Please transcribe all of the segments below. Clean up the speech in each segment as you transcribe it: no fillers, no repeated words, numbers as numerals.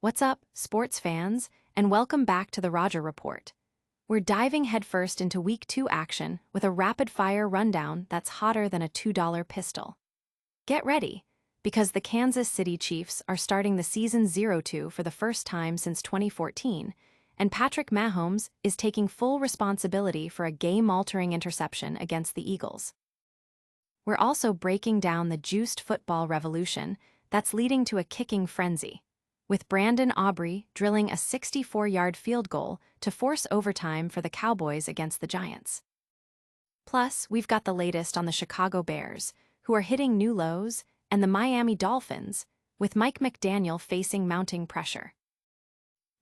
What's up, sports fans, and welcome back to the Roger Report. We're diving headfirst into Week 2 action with a rapid-fire rundown that's hotter than a $2 pistol. Get ready, because the Kansas City Chiefs are starting the season 0-2 for the first time since 2014, and Patrick Mahomes is taking full responsibility for a game-altering interception against the Eagles. We're also breaking down the juiced football revolution that's leading to a kicking frenzy, with Brandon Aubrey drilling a 64-yard field goal to force overtime for the Cowboys against the Giants. Plus, we've got the latest on the Chicago Bears, who are hitting new lows, and the Miami Dolphins, with Mike McDaniel facing mounting pressure.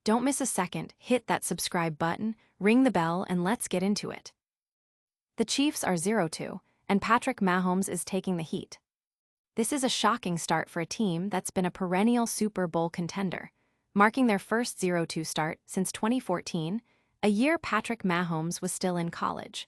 Don't miss a second, hit that subscribe button, ring the bell, and let's get into it. The Chiefs are 0-2, and Patrick Mahomes is taking the heat. This is a shocking start for a team that's been a perennial Super Bowl contender, marking their first 0-2 start since 2014, a year Patrick Mahomes was still in college.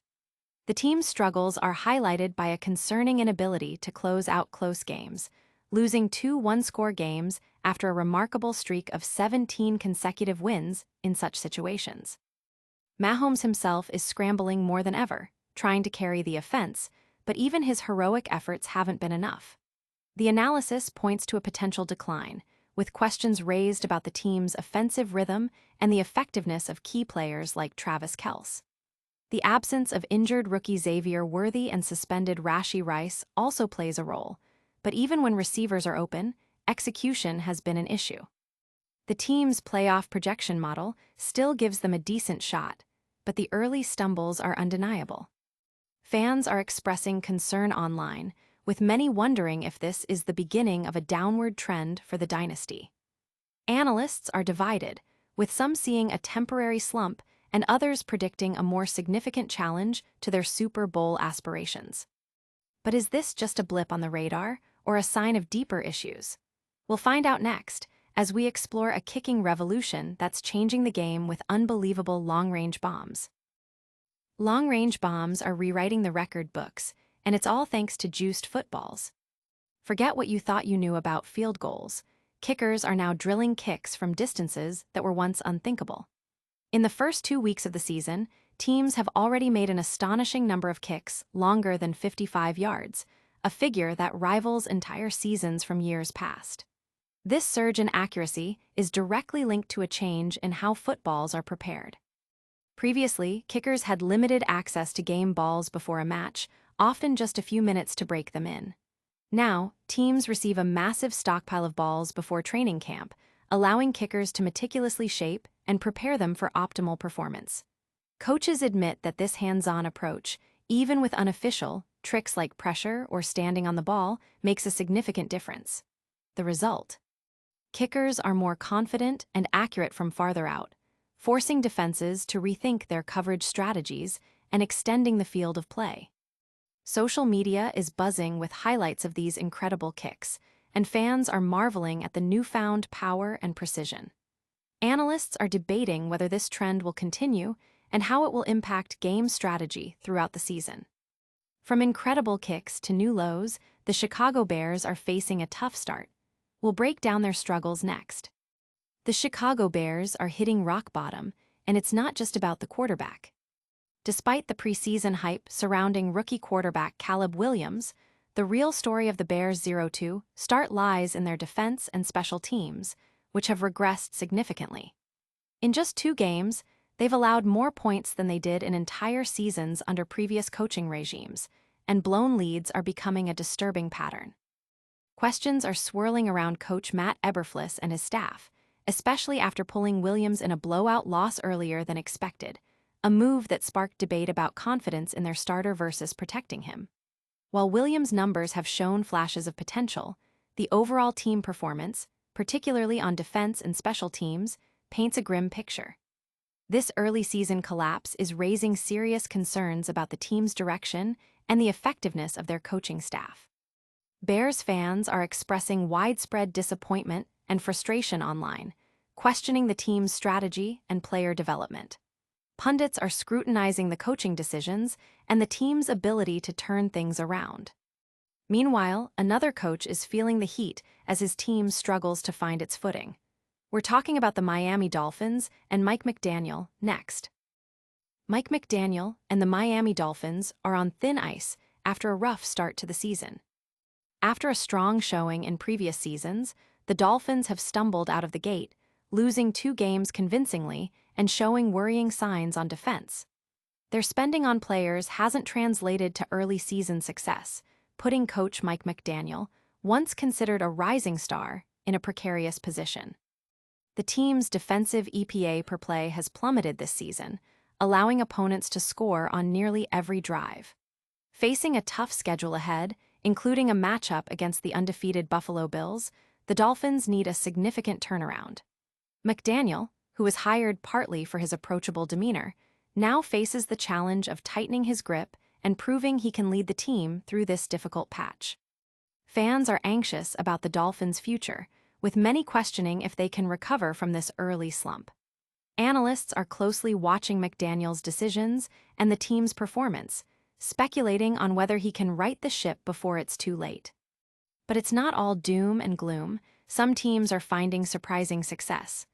The team's struggles are highlighted by a concerning inability to close out close games, losing two one-score games after a remarkable streak of 17 consecutive wins in such situations. Mahomes himself is scrambling more than ever, trying to carry the offense, but even his heroic efforts haven't been enough. The analysis points to a potential decline, with questions raised about the team's offensive rhythm and the effectiveness of key players like Travis Kelce. The absence of injured rookie Xavier Worthy and suspended Rashee Rice also plays a role, but even when receivers are open, execution has been an issue. The team's playoff projection model still gives them a decent shot, but the early stumbles are undeniable. Fans are expressing concern online, with many wondering if this is the beginning of a downward trend for the dynasty. Analysts are divided, with some seeing a temporary slump and others predicting a more significant challenge to their Super Bowl aspirations. But is this just a blip on the radar, or a sign of deeper issues? We'll find out next, as we explore a kicking revolution that's changing the game with unbelievable long-range bombs. Long-range bombs are rewriting the record books, and it's all thanks to juiced footballs. Forget what you thought you knew about field goals. Kickers are now drilling kicks from distances that were once unthinkable. In the first 2 weeks of the season, teams have already made an astonishing number of kicks longer than 55 yards, a figure that rivals entire seasons from years past. This surge in accuracy is directly linked to a change in how footballs are prepared. Previously, kickers had limited access to game balls before a match, often just a few minutes to break them in. Now, teams receive a massive stockpile of balls before training camp, allowing kickers to meticulously shape and prepare them for optimal performance. Coaches admit that this hands-on approach, even with unofficial tricks like pressure or standing on the ball, makes a significant difference. The result? Kickers are more confident and accurate from farther out, forcing defenses to rethink their coverage strategies and extending the field of play. Social media is buzzing with highlights of these incredible kicks, and fans are marveling at the newfound power and precision. Analysts are debating whether this trend will continue and how it will impact game strategy throughout the season. From incredible kicks to new lows, the Chicago Bears are facing a tough start. We'll break down their struggles next. The Chicago Bears are hitting rock bottom, and it's not just about the quarterback. Despite the preseason hype surrounding rookie quarterback Caleb Williams, the real story of the Bears' 0-2 start lies in their defense and special teams, which have regressed significantly. In just 2 games, they've allowed more points than they did in entire seasons under previous coaching regimes, and blown leads are becoming a disturbing pattern. Questions are swirling around coach Matt Eberflus and his staff, especially after pulling Williams in a blowout loss earlier than expected, a move that sparked debate about confidence in their starter versus protecting him. While Williams' numbers have shown flashes of potential, the overall team performance, particularly on defense and special teams, paints a grim picture. This early season collapse is raising serious concerns about the team's direction and the effectiveness of their coaching staff. Bears fans are expressing widespread disappointment and frustration online, questioning the team's strategy and player development. Pundits are scrutinizing the coaching decisions and the team's ability to turn things around. Meanwhile, another coach is feeling the heat as his team struggles to find its footing. We're talking about the Miami Dolphins and Mike McDaniel next. Mike McDaniel and the Miami Dolphins are on thin ice after a rough start to the season. After a strong showing in previous seasons, the Dolphins have stumbled out of the gate, losing 2 games convincingly and showing worrying signs on defense. Their spending on players hasn't translated to early season success, putting coach Mike McDaniel, once considered a rising star, in a precarious position. The team's defensive EPA per play has plummeted this season, allowing opponents to score on nearly every drive. Facing a tough schedule ahead, including a matchup against the undefeated Buffalo Bills, the Dolphins need a significant turnaround. McDaniel, who was hired partly for his approachable demeanor, now faces the challenge of tightening his grip and proving he can lead the team through this difficult patch. Fans are anxious about the Dolphins' future, with many questioning if they can recover from this early slump. Analysts are closely watching McDaniel's decisions and the team's performance, speculating on whether he can right the ship before it's too late. But it's not all doom and gloom. Some teams are finding surprising success.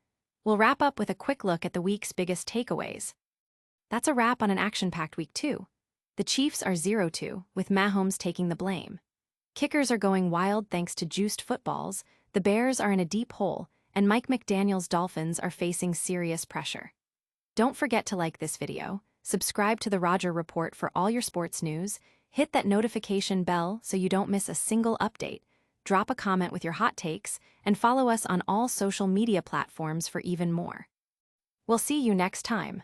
We'll wrap up with a quick look at the week's biggest takeaways. That's a wrap on an action-packed week 2. The Chiefs are 0-2, with Mahomes taking the blame. Kickers are going wild thanks to juiced footballs, the Bears are in a deep hole, and Mike McDaniel's Dolphins are facing serious pressure. Don't forget to like this video, subscribe to the Roger Report for all your sports news, hit that notification bell so you don't miss a single update, drop a comment with your hot takes, and follow us on all social media platforms for even more. We'll see you next time.